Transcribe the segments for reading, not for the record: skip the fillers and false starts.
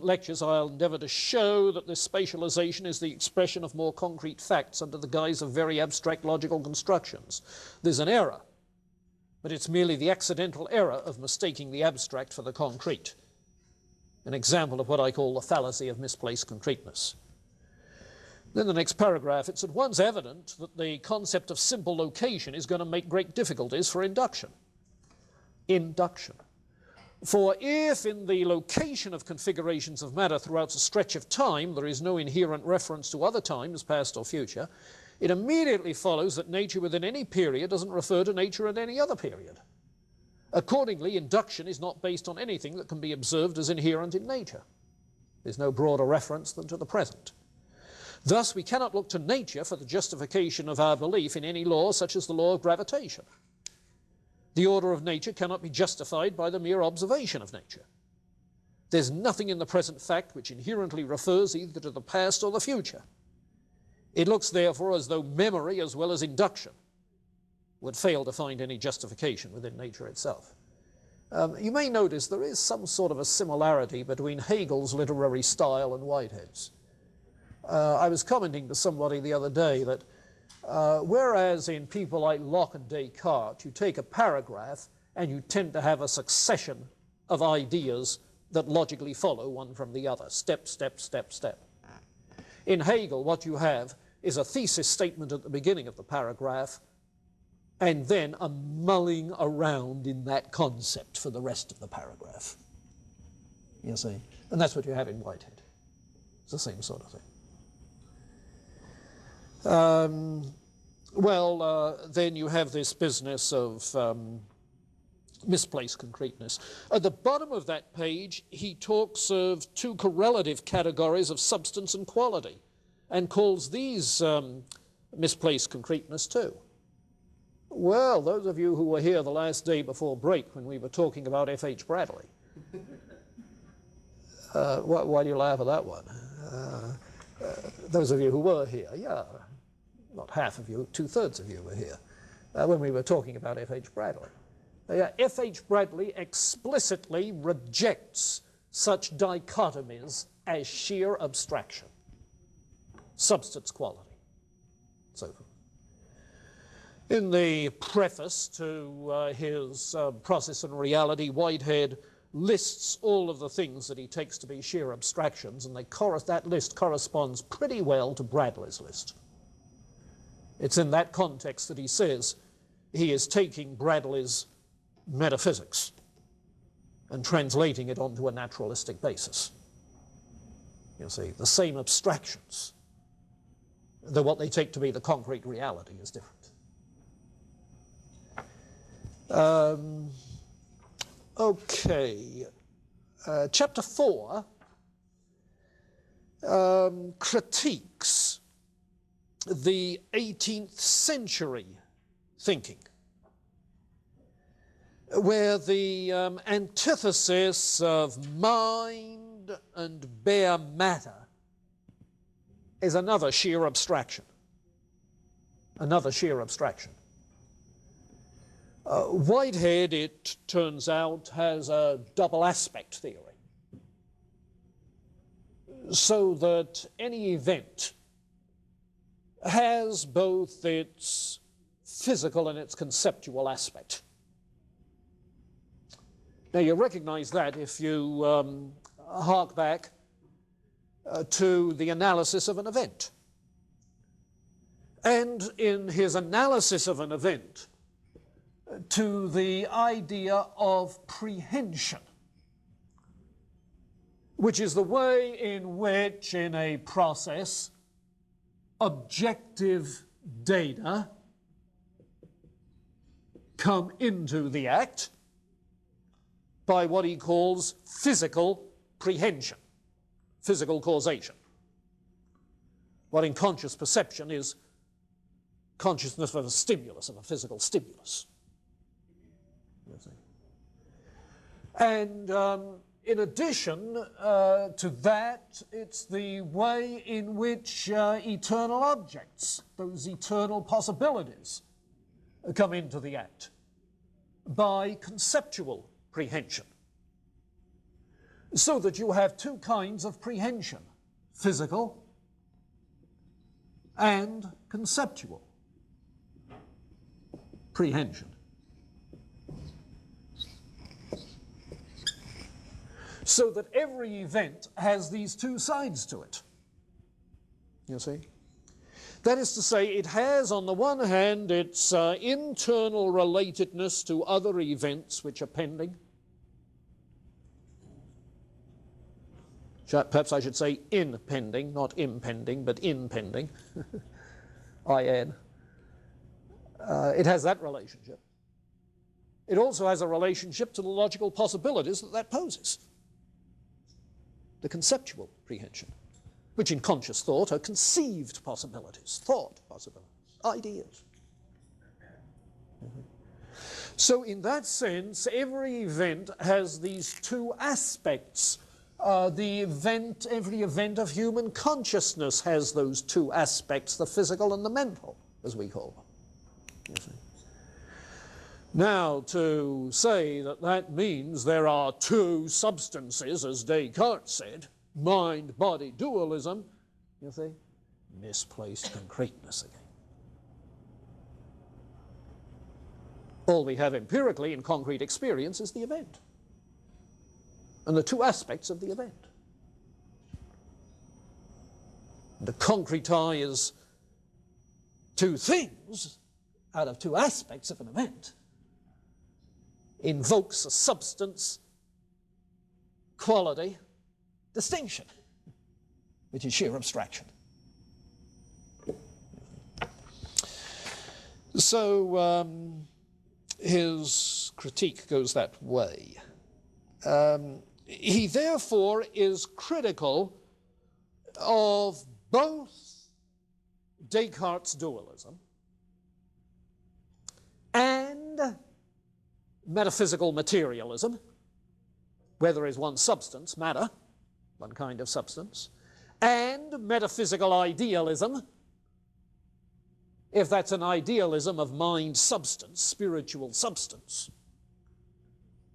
lectures, I'll endeavour to show that this spatialization is the expression of more concrete facts under the guise of very abstract logical constructions. There's an error, but it's merely the accidental error of mistaking the abstract for the concrete. An example of what I call the fallacy of misplaced concreteness. Then the next paragraph, it's at once evident that the concept of simple location is going to make great difficulties for induction. Induction. For if in the location of configurations of matter throughout a stretch of time there is no inherent reference to other times, past or future, it immediately follows that nature within any period doesn't refer to nature at any other period. Accordingly, induction is not based on anything that can be observed as inherent in nature. There's no broader reference than to the present. Thus, we cannot look to nature for the justification of our belief in any law such as the law of gravitation. The order of nature cannot be justified by the mere observation of nature. There's nothing in the present fact which inherently refers either to the past or the future. It looks therefore as though memory as well as induction would fail to find any justification within nature itself. You may notice there is some sort of a similarity between Hegel's literary style and Whitehead's. I was commenting to somebody the other day that whereas in people like Locke and Descartes, you take a paragraph and you tend to have a succession of ideas that logically follow one from the other, step, step, step, step. In Hegel, what you have is a thesis statement at the beginning of the paragraph and then a mulling around in that concept for the rest of the paragraph. You see? And that's what you have in Whitehead. It's the same sort of thing. Then you have this business of misplaced concreteness. At the bottom of that page, he talks of two correlative categories of substance and quality, and calls these misplaced concreteness too. Well, those of you who were here the last day before break when we were talking about F.H. Bradley, why do you laugh at that one? Those of you who were here, yeah. Not half of you, 2/3 of you were here when we were talking about F.H. Bradley. F.H. Bradley explicitly rejects such dichotomies as sheer abstraction, substance quality, so forth. In the preface to his Process and Reality, Whitehead lists all of the things that he takes to be sheer abstractions, and that list corresponds pretty well to Bradley's list. It's in that context that he says he is taking Bradley's metaphysics and translating it onto a naturalistic basis. You see, the same abstractions, though what they take to be the concrete reality is different. Okay, chapter 4 critiques the 18th century thinking, where the antithesis of mind and bare matter is another sheer abstraction. Another sheer abstraction. Whitehead, it turns out, has a double aspect theory, so that any event has both its physical and its conceptual aspect. Now you recognize that if you hark back to the analysis of an event. And in his analysis of an event, to the idea of prehension, which is the way in which, in a process, objective data come into the act by what he calls physical prehension, physical causation. What in conscious perception is consciousness of a stimulus, of a physical stimulus. And in addition to that, it's the way in which eternal objects, those eternal possibilities, come into the act by conceptual prehension. So that you have two kinds of prehension, physical and conceptual prehension. So that every event has these two sides to it. You see? That is to say, it has, on the one hand, its internal relatedness to other events which are pending. Perhaps I should say impending, not impending, but impending. I-N. It has that relationship. It also has a relationship to the logical possibilities that that poses. The conceptual prehension, which in conscious thought are conceived possibilities, thought possibilities, ideas. So in that sense, every event has these two aspects. Every event of human consciousness has those two aspects, the physical and the mental, as we call them. You see. Now, to say that that means there are two substances, as Descartes said, mind-body dualism, you see, misplaced concreteness again. All we have empirically in concrete experience is the event, and the two aspects of the event. To concretize two things out of two aspects of an event invokes a substance, quality, distinction, which is sheer abstraction. So his critique goes that way. He therefore is critical of both Descartes' dualism and metaphysical materialism, where there is one substance, matter, one kind of substance, and metaphysical idealism, if that's an idealism of mind substance, spiritual substance,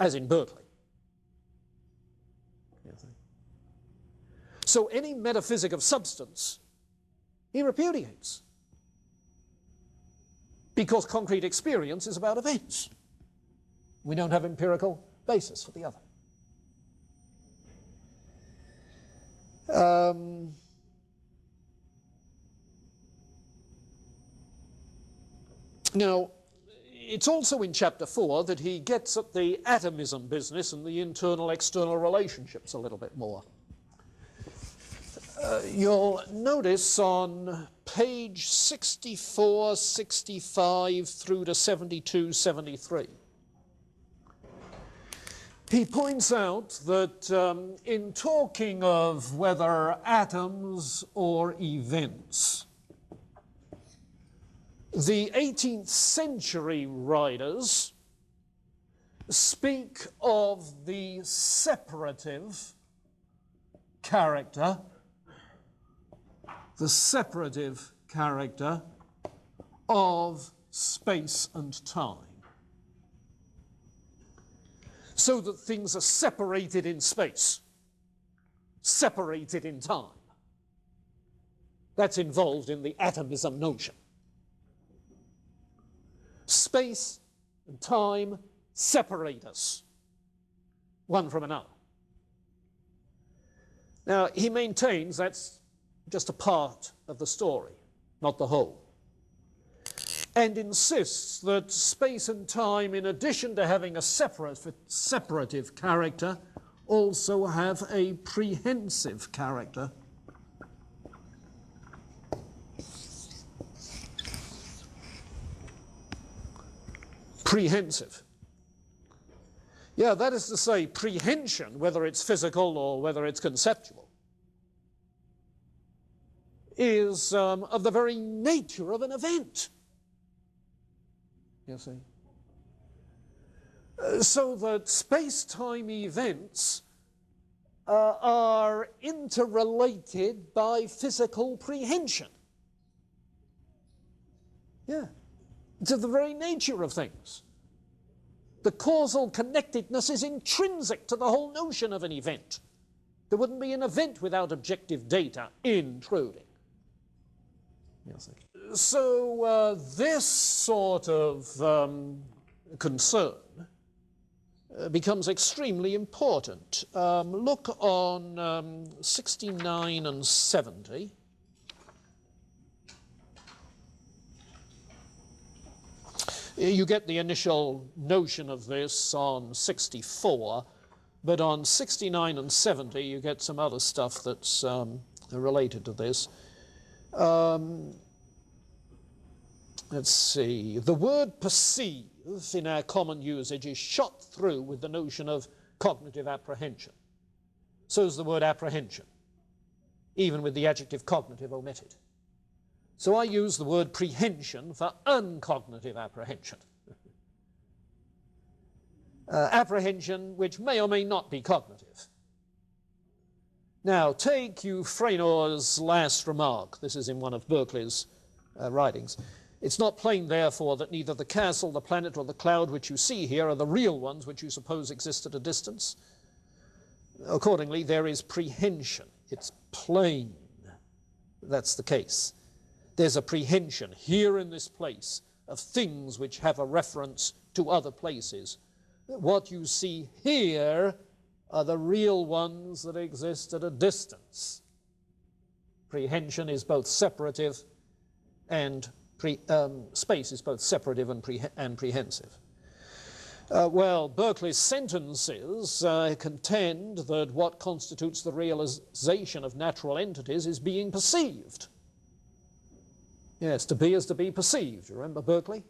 as in Berkeley. So any metaphysic of substance he repudiates, because concrete experience is about events. We don't have empirical basis for the other. Now, it's also in chapter 4 that he gets at the atomism business and the internal-external relationships a little bit more. You'll notice on page 64, 65 through to 72, 73, he points out that in talking of whether atoms or events, the 18th century writers speak of the separative character of space and time. So that things are separated in space, separated in time. That's involved in the atomism notion. Space and time separate us, one from another. Now, he maintains that's just a part of the story, not the whole, and insists that space and time, in addition to having a separative character, also have a prehensive character. Prehensive. Yeah, that is to say, prehension, whether it's physical or whether it's conceptual, is of the very nature of an event. You see? So that space-time events are interrelated by physical prehension. Yeah. It's of the very nature of things The causal connectedness is intrinsic to the whole notion of an event. There wouldn't be an event without objective data intruding. So this sort of concern becomes extremely important. Look on 69 and 70. You get the initial notion of this on 64, but on 69 and 70 you get some other stuff that's related to this. Let's see. The word perceive in our common usage is shot through with the notion of cognitive apprehension. So is the word apprehension, even with the adjective cognitive omitted. So I use the word prehension for uncognitive apprehension. Apprehension which may or may not be cognitive. Now take Euphreno's last remark. This is in one of Berkeley's writings. It's not plain, therefore, that neither the castle, the planet, or the cloud which you see here are the real ones which you suppose exist at a distance. Accordingly, there is prehension. It's plain. That's the case. There's a prehension here in this place of things which have a reference to other places. What you see here are the real ones that exist at a distance. Prehension is both separative and space is both separative and prehensive. Well, Berkeley's sentences contend that what constitutes the realization of natural entities is being perceived. Yes, to be is to be perceived. Remember Berkeley?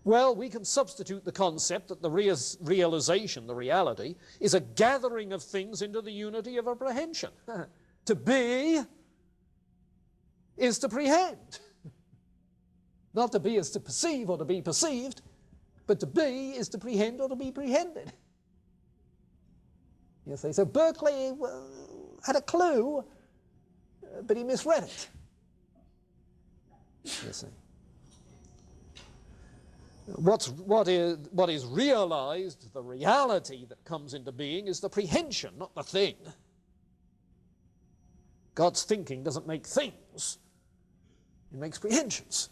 Well, we can substitute the concept that the realization, the reality, is a gathering of things into the unity of apprehension. To be is to prehend. Not to be is to perceive or to be perceived, but to be is to prehend or to be prehended. You see, so Berkeley had a clue, but he misread it. You see. What is realized, the reality that comes into being, is the prehension, not the thing. God's thinking doesn't make things. It makes prehensions.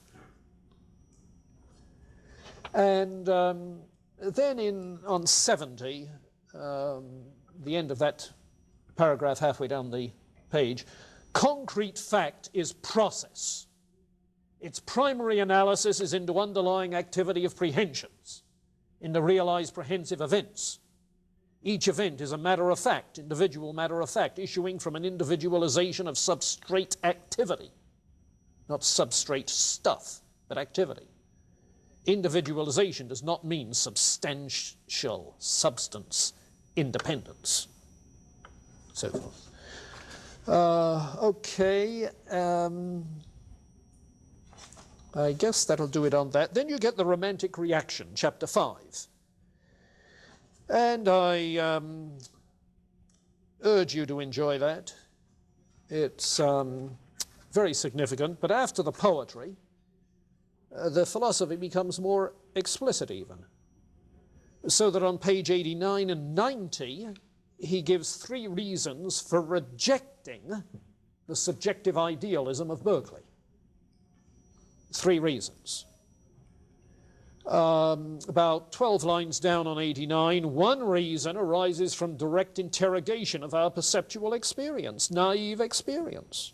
And then on 70, the end of that paragraph halfway down the page, concrete fact is process. Its primary analysis is into underlying activity of prehensions, into realized prehensive events. Each event is a matter of fact, individual matter of fact, issuing from an individualization of substrate activity. Not substrate stuff, but activity. Individualization does not mean substantial substance independence. So forth. Okay. I guess that'll do it on that. Then you get the romantic reaction, chapter 5. And I urge you to enjoy that. It's very significant, but after the poetry, the philosophy becomes more explicit even. So that on page 89 and 90, he gives 3 reasons for rejecting the subjective idealism of Berkeley. 3 reasons. About 12 lines down on 89, one reason arises from direct interrogation of our perceptual experience, naive experience.